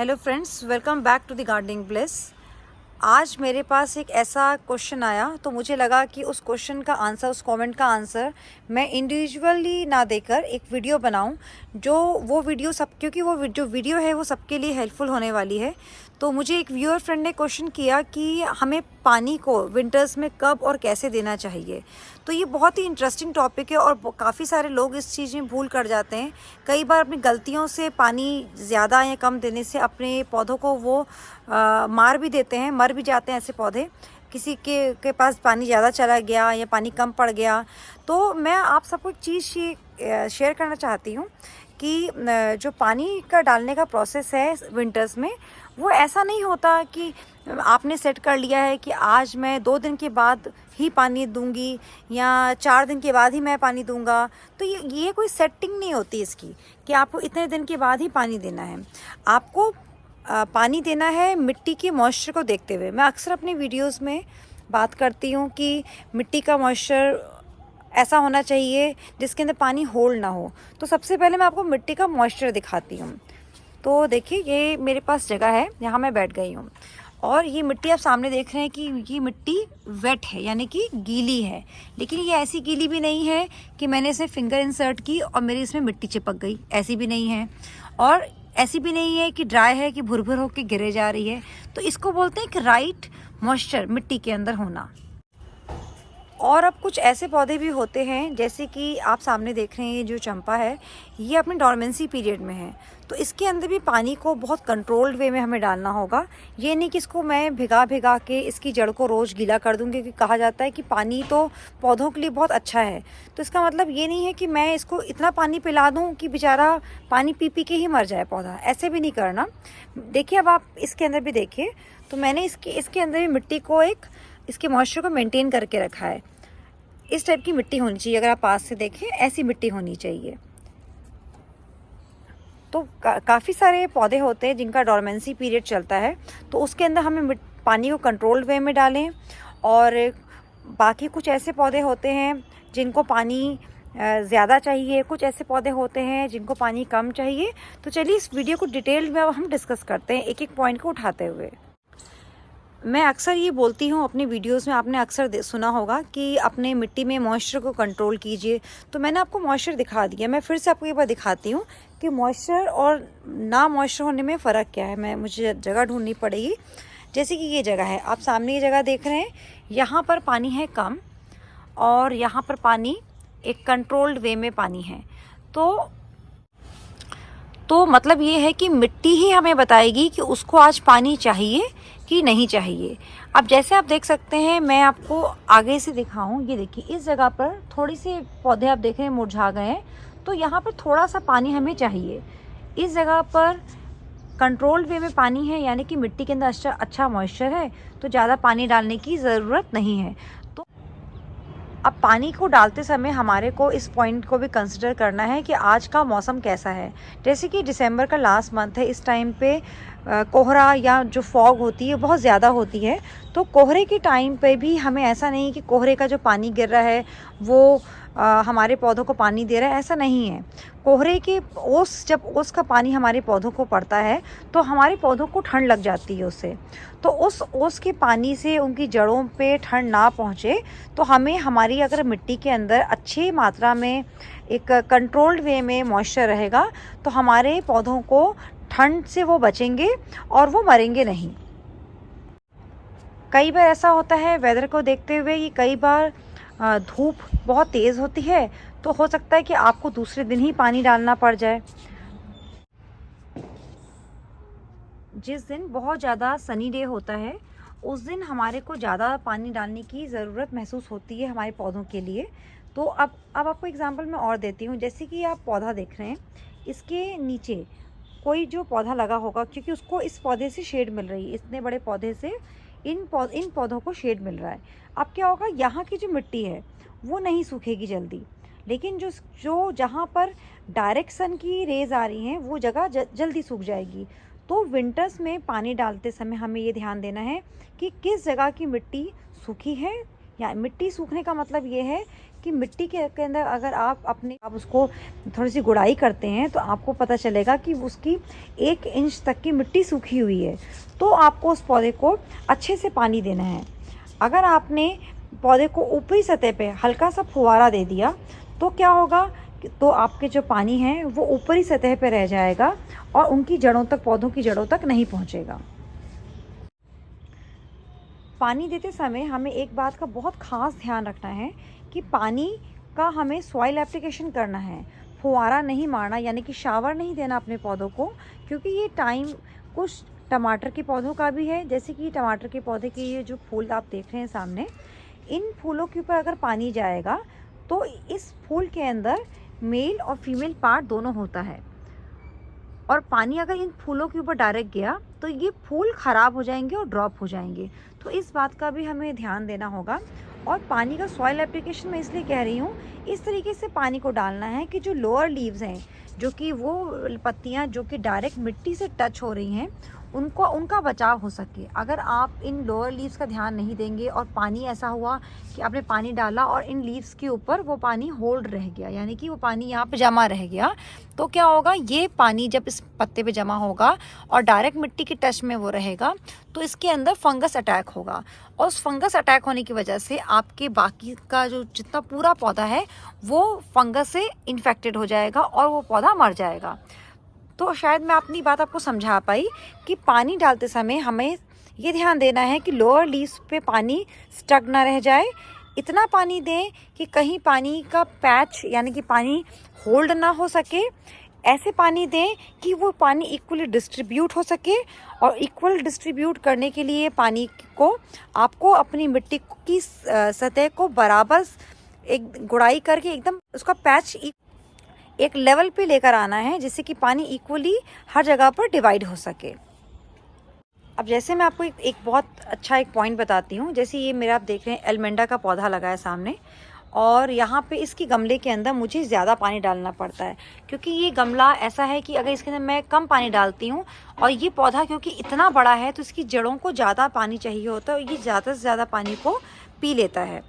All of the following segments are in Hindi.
Hello friends, welcome back to the gardening bliss. आज मेरे पास एक ऐसा क्वेश्चन आया तो मुझे लगा कि उस क्वेश्चन का आंसर, उस कमेंट का आंसर मैं इंडिविजुअली ना देकर एक वीडियो बनाऊं, जो वो वीडियो सब क्योंकि वो जो वीडियो है वो सबके लिए हेल्पफुल होने वाली है। तो मुझे एक व्यूअर फ्रेंड ने क्वेश्चन किया कि हमें पानी को विंटर्स में कब और कैसे देना चाहिए। तो ये बहुत ही इंटरेस्टिंग टॉपिक है और काफ़ी सारे लोग इस चीज़ में भूल कर जाते हैं। कई बार अपनी गलतियों से पानी ज़्यादा या कम देने से अपने पौधों को वो मार भी देते हैं, मर भी जाते हैं ऐसे पौधे। किसी के पास पानी ज़्यादा चला गया या पानी कम पड़ गया। तो मैं आप सबको एक चीज़ शेयर करना चाहती हूँ कि जो पानी का डालने का प्रोसेस है विंटर्स में, वो ऐसा नहीं होता कि आपने सेट कर लिया है कि आज मैं 2 दिन के बाद ही पानी दूंगी या 4 दिन के बाद ही मैं पानी दूंगा। तो ये कोई सेटिंग नहीं होती इसकी कि आपको इतने दिन के बाद ही पानी देना है। आपको पानी देना है मिट्टी के मॉइस्चर को देखते हुए। मैं अक्सर अपनी वीडियोस में बात करती हूँ कि मिट्टी का मॉइस्चर ऐसा होना चाहिए जिसके अंदर पानी होल्ड ना हो। तो सबसे पहले मैं आपको मिट्टी का मॉइस्चर दिखाती हूँ। तो देखिए, ये मेरे पास जगह है, यहाँ मैं बैठ गई हूँ और ये मिट्टी आप सामने देख रहे हैं कि ये मिट्टी वेट है, यानी कि गीली है। लेकिन ये ऐसी गीली भी नहीं है कि मैंने इसे फिंगर इंसर्ट की और मेरी इसमें मिट्टी चिपक गई, ऐसी भी नहीं है। और ऐसी भी नहीं है कि ड्राई है कि भुर भुर होकर गिरे जा रही है। तो इसको बोलते हैं कि राइट मॉइस्चर मिट्टी के अंदर होना। और अब कुछ ऐसे पौधे भी होते हैं, जैसे कि आप सामने देख रहे हैं जो चंपा है, ये अपने डॉर्मेंसी पीरियड में है। तो इसके अंदर भी पानी को बहुत कंट्रोल्ड वे में हमें डालना होगा। ये नहीं कि इसको मैं भिगा भिगा के इसकी जड़ को रोज़ गीला कर दूँगी, क्योंकि कहा जाता है कि पानी तो पौधों के लिए बहुत अच्छा है। तो इसका मतलब ये नहीं है कि मैं इसको इतना पानी पिला दूँ कि बेचारा पानी पी पी के ही मर जाए पौधा, ऐसे भी नहीं करना। देखिए, अब आप इसके अंदर भी देखिए, तो मैंने इसके अंदर भी मिट्टी को इसके मॉइस्चर को मेंटेन करके रखा है। इस टाइप की मिट्टी होनी चाहिए। अगर आप पास से देखें, ऐसी मिट्टी होनी चाहिए। तो काफ़ी सारे पौधे होते हैं जिनका डॉर्मेंसी पीरियड चलता है, तो उसके अंदर हमें पानी को कंट्रोल्ड वे में डालें। और बाकी कुछ ऐसे पौधे होते हैं जिनको पानी ज़्यादा चाहिए, कुछ ऐसे पौधे होते हैं जिनको पानी कम चाहिए। तो चलिए इस वीडियो को डिटेल में अब हम डिस्कस करते हैं, एक एक पॉइंट को उठाते हुए। मैं अक्सर ये बोलती हूँ अपनी वीडियोस में, आपने अक्सर सुना होगा कि अपने मिट्टी में मॉइस्चर को कंट्रोल कीजिए। तो मैंने आपको मॉइस्चर दिखा दिया, मैं फिर से आपको एक बार दिखाती हूँ कि मॉइस्चर और ना मॉइस्चर होने में फ़र्क क्या है। मुझे जगह ढूंढनी पड़ेगी। जैसे कि ये जगह है, आप सामने ये जगह देख रहे हैं, यहाँ पर पानी है कम और यहाँ पर पानी एक कंट्रोल्ड वे में पानी है। तो मतलब ये है कि मिट्टी ही हमें बताएगी कि उसको आज पानी चाहिए कि नहीं चाहिए। अब जैसे आप देख सकते हैं, मैं आपको आगे से दिखाऊं, ये देखिए इस जगह पर थोड़ी सी पौधे आप देख रहे हैं मुरझा गए हैं, तो यहाँ पर थोड़ा सा पानी हमें चाहिए। इस जगह पर कंट्रोल्ड वे में पानी है, यानी कि मिट्टी के अंदर अच्छा मॉइस्चर है, तो ज़्यादा पानी डालने की ज़रूरत नहीं है। तो अब पानी को डालते समय हमारे को इस पॉइंट को भी कंसिडर करना है कि आज का मौसम कैसा है। जैसे कि दिसंबर का लास्ट मंथ है, इस टाइम पे कोहरा या जो फॉग होती है बहुत ज़्यादा होती है। तो कोहरे के टाइम पे भी हमें ऐसा नहीं कि कोहरे का जो पानी गिर रहा है वो हमारे पौधों को पानी दे रहा है, ऐसा नहीं है। कोहरे के जब ओस का पानी हमारे पौधों को पड़ता है तो हमारे पौधों को ठंड लग जाती है उससे। तो उस ओस के पानी से उनकी जड़ों पे ठंड ना पहुँचे, तो हमें हमारी अगर मिट्टी के अंदर अच्छी मात्रा में एक कंट्रोल्ड वे में मॉइस्चर रहेगा, तो हमारे पौधों को ठंड से वो बचेंगे और वो मरेंगे नहीं। कई बार ऐसा होता है वेदर को देखते हुए कि कई बार धूप बहुत तेज़ होती है, तो हो सकता है कि आपको दूसरे दिन ही पानी डालना पड़ जाए। जिस दिन बहुत ज़्यादा सनी डे होता है, उस दिन हमारे को ज़्यादा पानी डालने की ज़रूरत महसूस होती है हमारे पौधों के लिए। तो अब आपको एग्जांपल मैं और देती हूँ। जैसे कि आप पौधा देख रहे हैं, इसके नीचे कोई जो पौधा लगा होगा, क्योंकि उसको इस पौधे से शेड मिल रही है, इतने बड़े पौधे से इन पौधों को शेड मिल रहा है। अब क्या होगा, यहाँ की जो मिट्टी है वो नहीं सूखेगी जल्दी, लेकिन जो जहाँ पर डायरेक्ट सन की रेज आ रही हैं वो जगह जल्दी सूख जाएगी। तो विंटर्स में पानी डालते समय हमें ये ध्यान देना है कि किस जगह की मिट्टी सूखी है या मिट्टी सूखने का मतलब ये है कि मिट्टी के अंदर अगर आप उसको थोड़ी सी गुड़ाई करते हैं तो आपको पता चलेगा कि उसकी 1 इंच तक की मिट्टी सूखी हुई है। तो आपको उस पौधे को अच्छे से पानी देना है। अगर आपने पौधे को ऊपरी सतह पे हल्का सा फुवारा दे दिया तो क्या होगा, तो आपके जो पानी है वो ऊपरी सतह पे रह जाएगा और उनकी जड़ों तक, पौधों की जड़ों तक नहीं पहुंचेगा। पानी देते समय हमें एक बात का बहुत ख़ास ध्यान रखना है कि पानी का हमें सॉइल एप्लीकेशन करना है, फुवारा नहीं मारना, यानी कि शावर नहीं देना अपने पौधों को, क्योंकि ये टाइम कुछ टमाटर के पौधों का भी है। जैसे कि टमाटर के पौधे के ये जो फूल आप देख रहे हैं सामने, इन फूलों के ऊपर अगर पानी जाएगा तो इस फूल के अंदर मेल और फीमेल पार्ट दोनों होता है, और पानी अगर इन फूलों के ऊपर डायरेक्ट गया तो ये फूल ख़राब हो जाएंगे और ड्रॉप हो जाएंगे। तो इस बात का भी हमें ध्यान देना होगा। और पानी का सॉइल एप्लीकेशन मैं इसलिए कह रही हूँ, इस तरीके से पानी को डालना है कि जो लोअर लीव्स हैं, जो कि वो पत्तियाँ जो कि डायरेक्ट मिट्टी से टच हो रही हैं, उनका बचाव हो सके। अगर आप इन लोअर लीव्स का ध्यान नहीं देंगे और पानी ऐसा हुआ कि आपने पानी डाला और इन लीव्स के ऊपर वो पानी होल्ड रह गया, यानी कि वो पानी यहाँ पे जमा रह गया, तो क्या होगा, ये पानी जब इस पत्ते पे जमा होगा और डायरेक्ट मिट्टी के टच में वो रहेगा तो इसके अंदर फंगस अटैक होगा, और उस फंगस अटैक होने की वजह से आपके बाकी का जो जितना पूरा पौधा है वो फंगस से इन्फेक्टेड हो जाएगा और वो पौधा मर जाएगा। तो शायद मैं अपनी बात आपको समझा पाई कि पानी डालते समय हमें ये ध्यान देना है कि लोअर लीव्स पे पानी स्टक ना रह जाए। इतना पानी दें कि कहीं पानी का पैच, यानी कि पानी होल्ड ना हो सके। ऐसे पानी दें कि वो पानी इक्वली डिस्ट्रीब्यूट हो सके, और इक्वल डिस्ट्रीब्यूट करने के लिए पानी को आपको अपनी मिट्टी की सतह को बराबर एक गुड़ाई करके एकदम उसका पैच एक लेवल पे लेकर आना है, जिससे कि पानी इक्वली हर जगह पर डिवाइड हो सके। अब जैसे मैं आपको एक बहुत अच्छा एक पॉइंट बताती हूँ। जैसे ये मेरा आप देख रहे हैं एलमेंडा का पौधा लगा है सामने, और यहाँ पे इसकी गमले के अंदर मुझे ज़्यादा पानी डालना पड़ता है, क्योंकि ये गमला ऐसा है कि अगर इसके अंदर मैं कम पानी डालती हूँ, और ये पौधा क्योंकि इतना बड़ा है तो इसकी जड़ों को ज़्यादा पानी चाहिए होता है, और ये ज़्यादा से ज़्यादा पानी को पी लेता है,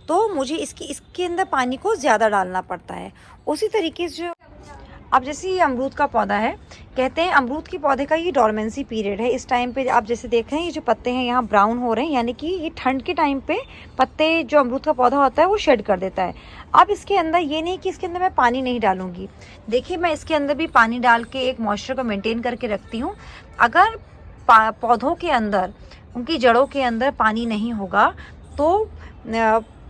तो मुझे इसके अंदर पानी को ज़्यादा डालना पड़ता है। उसी तरीके से अब जैसे ये अमरूद का पौधा है, कहते हैं अमरूद के पौधे का ये डोरमेंसी पीरियड है। इस टाइम पे आप जैसे देख रहे हैं ये जो पत्ते हैं यहाँ ब्राउन हो रहे हैं, यानी कि ये ठंड के टाइम पे पत्ते, जो अमरूद का पौधा होता है वो शेड कर देता है। अब इसके अंदर ये नहीं कि इसके अंदर मैं पानी नहीं डालूंगी, देखिए मैं इसके अंदर भी पानी डाल के एक मॉइस्चर को मेनटेन करके रखती हूँ। अगर पौधों के अंदर, उनकी जड़ों के अंदर पानी नहीं होगा तो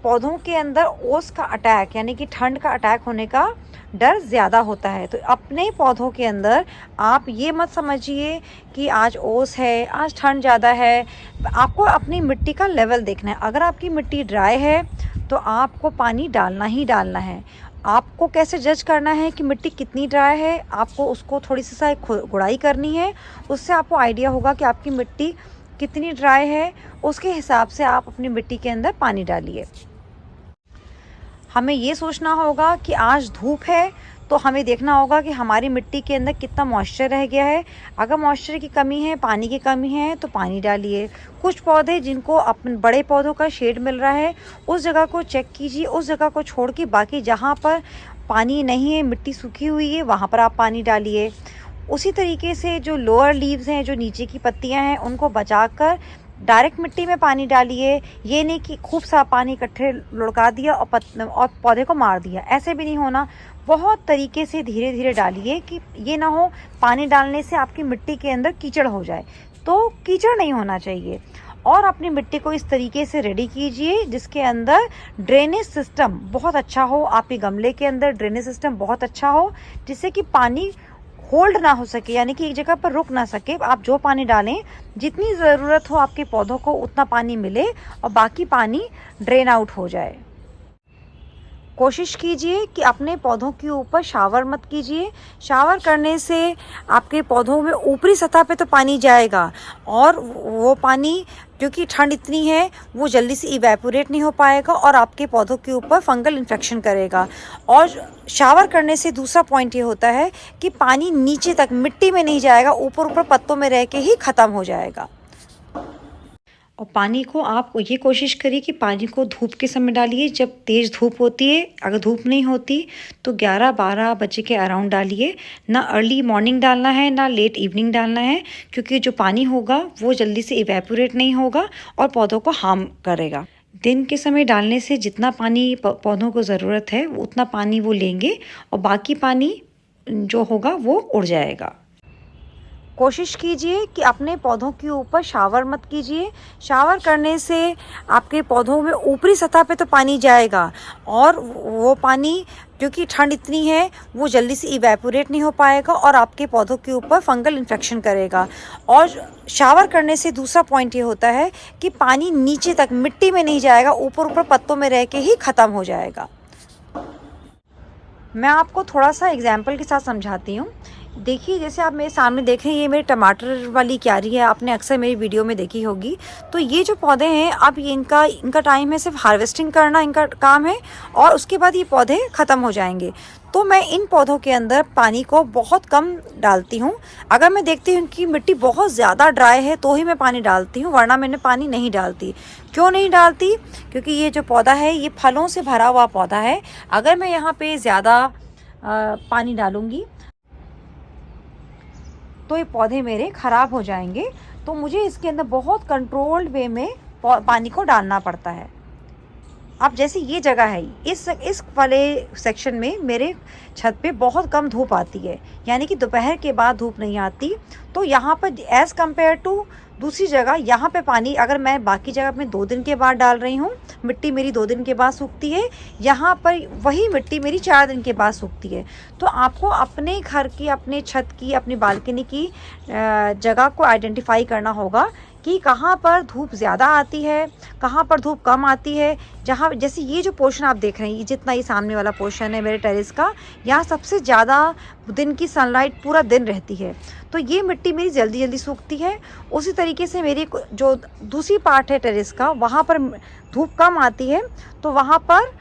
पौधों के अंदर ओस का अटैक, यानी कि ठंड का अटैक होने का डर ज़्यादा होता है। तो अपने पौधों के अंदर आप ये मत समझिए कि आज ओस है, आज ठंड ज़्यादा है। आपको अपनी मिट्टी का लेवल देखना है। अगर आपकी मिट्टी ड्राई है तो आपको पानी डालना ही डालना है। आपको कैसे जज करना है कि मिट्टी कितनी ड्राई है, आपको उसको थोड़ी सी गुड़ाई करनी है, उससे आपको आइडिया होगा कि आपकी मिट्टी कितनी ड्राई है, उसके हिसाब से आप अपनी मिट्टी के अंदर पानी डालिए। हमें ये सोचना होगा कि आज धूप है तो हमें देखना होगा कि हमारी मिट्टी के अंदर कितना मॉइस्चर रह गया है। अगर मॉइस्चर की कमी है, पानी की कमी है, तो पानी डालिए। कुछ पौधे जिनको अपने बड़े पौधों का शेड मिल रहा है, उस जगह को चेक कीजिए, उस जगह को छोड़ के बाकी जहाँ पर पानी नहीं है, मिट्टी सूखी हुई है, वहाँ पर आप पानी डालिए। उसी तरीके से जो लोअर लीव्स हैं, जो नीचे की पत्तियाँ हैं, उनको बचाकर डायरेक्ट मिट्टी में पानी डालिए। ये नहीं कि खूब सा पानी इकट्ठे लुढ़का दिया और पौधे को मार दिया, ऐसे भी नहीं होना। बहुत तरीके से धीरे धीरे डालिए कि ये ना हो पानी डालने से आपकी मिट्टी के अंदर कीचड़ हो जाए, तो कीचड़ नहीं होना चाहिए। और अपनी मिट्टी को इस तरीके से रेडी कीजिए जिसके अंदर ड्रेनेज सिस्टम बहुत अच्छा हो, आपके गमले के अंदर ड्रेनेज सिस्टम बहुत अच्छा हो, जिससे कि पानी होल्ड ना हो सके, यानी कि एक जगह पर रुक ना सके। आप जो पानी डालें, जितनी ज़रूरत हो आपके पौधों को उतना पानी मिले और बाकी पानी ड्रेन आउट हो जाए। कोशिश कीजिए कि अपने पौधों के ऊपर शावर मत कीजिए। शावर करने से आपके पौधों में ऊपरी सतह पे तो पानी जाएगा, और वो पानी क्योंकि ठंड इतनी है वो जल्दी से इवेपोरेट नहीं हो पाएगा और आपके पौधों के ऊपर फंगल इन्फेक्शन करेगा। और शावर करने से दूसरा पॉइंट ये होता है कि पानी नीचे तक मिट्टी में नहीं जाएगा, ऊपर ऊपर पत्तों में रह के ही ख़त्म हो जाएगा। और पानी को आप ये कोशिश करिए कि पानी को धूप के समय डालिए, जब तेज़ धूप होती है। अगर धूप नहीं होती तो 11-12 बजे के अराउंड डालिए। ना अर्ली मॉर्निंग डालना है ना लेट इवनिंग डालना है, क्योंकि जो पानी होगा वो जल्दी से इवेपोरेट नहीं होगा और पौधों को हार्म करेगा। दिन के समय डालने से जितना पानी पौधों को ज़रूरत है उतना पानी वो लेंगे और बाकी पानी जो होगा वो उड़ जाएगा। कोशिश कीजिए कि अपने पौधों के ऊपर शावर मत कीजिए। शावर करने से आपके पौधों में ऊपरी सतह पे तो पानी जाएगा और वो पानी, क्योंकि ठंड इतनी है, वो जल्दी से इवेपोरेट नहीं हो पाएगा और आपके पौधों के ऊपर फंगल इन्फेक्शन करेगा। और शावर करने से दूसरा पॉइंट ये होता है कि पानी नीचे तक मिट्टी में नहीं जाएगा, ऊपर ऊपर पत्तों में रह के ही ख़त्म हो जाएगा। मैं आपको थोड़ा सा एग्जाम्पल के साथ समझाती हूँ। देखिए, जैसे आप मेरे सामने देख रहे हैं, ये मेरे टमाटर वाली क्यारी है, आपने अक्सर मेरी वीडियो में देखी होगी। तो ये जो पौधे हैं, अब ये इनका टाइम है, सिर्फ हार्वेस्टिंग करना इनका काम है और उसके बाद ये पौधे ख़त्म हो जाएंगे। तो मैं इन पौधों के अंदर पानी को बहुत कम डालती हूँ। अगर मैं देखती हूँ कि मिट्टी बहुत ज़्यादा ड्राई है तो ही मैं पानी डालती हूँ, वरना मैंने पानी नहीं डालती। क्यों नहीं डालती? क्योंकि ये जो पौधा है ये फलों से भरा हुआ पौधा है। अगर मैं यहाँ पे ज़्यादा पानी डालूँगी तो ये पौधे मेरे ख़राब हो जाएंगे। तो मुझे इसके अंदर बहुत कंट्रोल्ड वे में पानी को डालना पड़ता है। अब जैसे ये जगह है, इस वाले सेक्शन में मेरे छत पे बहुत कम धूप आती है, यानी कि दोपहर के बाद धूप नहीं आती। तो यहाँ पर एज़ कम्पेयर टू दूसरी जगह, यहाँ पे पानी अगर मैं बाकी जगह में 2 दिन के बाद डाल रही हूँ, मिट्टी मेरी 2 दिन के बाद सूखती है, यहाँ पर वही मिट्टी मेरी 4 दिन के बाद सूखती है। तो आपको अपने घर की, अपने छत की, अपनी बालकनी की जगह को आइडेंटिफाई करना होगा कि कहाँ पर धूप ज़्यादा आती है, कहाँ पर धूप कम आती है। जहाँ जैसे ये जो पोर्शन आप देख रहे हैं, जितना ये सामने वाला पोर्शन है मेरे टेरेस का, यहाँ सबसे ज़्यादा दिन की सनलाइट पूरा दिन रहती है, तो ये मिट्टी मेरी जल्दी जल्दी सूखती है। उसी तरीके से मेरी जो दूसरी पार्ट है टेरेस का, वहाँ पर धूप कम आती है, तो वहाँ पर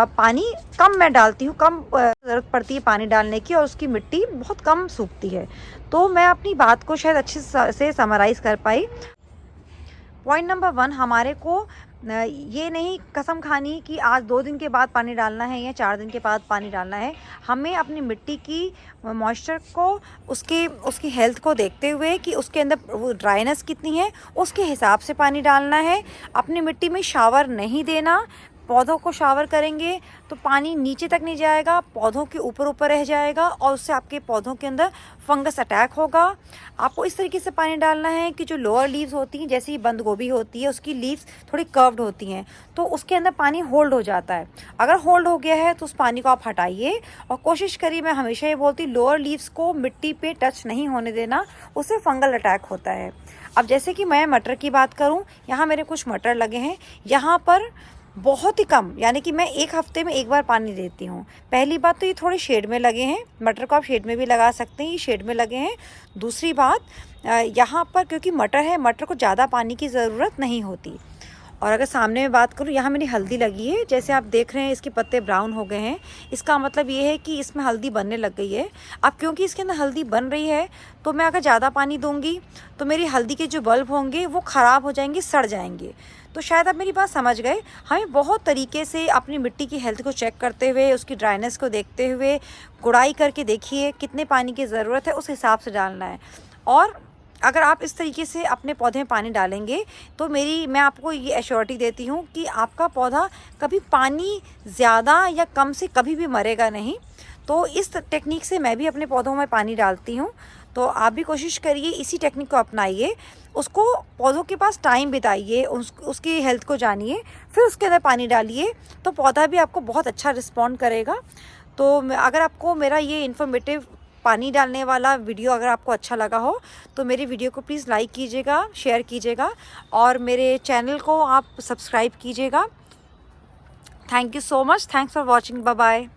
पानी कम मैं डालती हूँ, कम ज़रूरत पड़ती है पानी डालने की और उसकी मिट्टी बहुत कम सूखती है। तो मैं अपनी बात को शायद अच्छे से समराइज़ कर पाई। पॉइंट नंबर 1, हमारे को ये नहीं कसम खानी कि आज 2 दिन के बाद पानी डालना है या 4 दिन के बाद पानी डालना है। हमें अपनी मिट्टी की मॉइस्चर को, उसकी हेल्थ को देखते हुए कि उसके अंदर वो ड्राइनेस कितनी है, उसके हिसाब से पानी डालना है। अपनी मिट्टी में शावर नहीं देना। पौधों को शावर करेंगे तो पानी नीचे तक नहीं जाएगा, पौधों के ऊपर ऊपर रह जाएगा और उससे आपके पौधों के अंदर फंगस अटैक होगा। आपको इस तरीके से पानी डालना है कि जो लोअर लीव्स होती हैं, जैसे बंद गोभी होती है, उसकी लीव्स थोड़ी कर्व्ड होती हैं, तो उसके अंदर पानी होल्ड हो जाता है। अगर होल्ड हो गया है तो उस पानी को आप हटाइए और कोशिश करिए, मैं हमेशा ये बोलती हूँ, लोअर लीव्स को मिट्टी पे टच नहीं होने देना, उससे फंगल अटैक होता है। अब जैसे कि मैं मटर की बात करूँ, यहाँ मेरे कुछ मटर लगे हैं, यहाँ पर बहुत ही कम, यानी कि मैं 1 हफ्ते में 1 बार पानी देती हूँ। पहली बात तो ये थोड़े शेड में लगे हैं, मटर को आप शेड में भी लगा सकते हैं, ये शेड में लगे हैं। दूसरी बात, यहाँ पर क्योंकि मटर है, मटर को ज़्यादा पानी की ज़रूरत नहीं होती। और अगर सामने में बात करूँ, यहाँ मेरी हल्दी लगी है, जैसे आप देख रहे हैं इसके पत्ते ब्राउन हो गए हैं, इसका मतलब ये है कि इसमें हल्दी बनने लग गई है। अब क्योंकि इसके अंदर हल्दी बन रही है, तो मैं अगर ज़्यादा पानी दूंगी तो मेरी हल्दी के जो बल्ब होंगे वो ख़राब हो जाएंगे, सड़ जाएंगे। तो शायद आप मेरी बात समझ गए। हमें बहुत तरीके से अपनी मिट्टी की हेल्थ को चेक करते हुए, उसकी ड्राइनेस को देखते हुए, गुड़ाई करके देखिए कितने पानी की ज़रूरत है, उस हिसाब से डालना है। और अगर आप इस तरीके से अपने पौधे में पानी डालेंगे तो मैं आपको ये एश्योरिटी देती हूँ कि आपका पौधा कभी पानी ज़्यादा या कम से कभी भी मरेगा नहीं। तो इस टेक्निक से मैं भी अपने पौधों में पानी डालती हूँ, तो आप भी कोशिश करिए, इसी टेक्निक को अपनाइए। उसको पौधों के पास टाइम बिताइए, उसकी हेल्थ को जानिए, फिर उसके अंदर पानी डालिए, तो पौधा भी आपको बहुत अच्छा रिस्पॉन्ड करेगा। तो अगर आपको मेरा ये इन्फॉर्मेटिव पानी डालने वाला वीडियो अगर आपको अच्छा लगा हो तो मेरे वीडियो को प्लीज़ लाइक कीजिएगा, शेयर कीजिएगा और मेरे चैनल को आप सब्सक्राइब कीजिएगा। Thank you so much. Thanks for watching. Bye bye.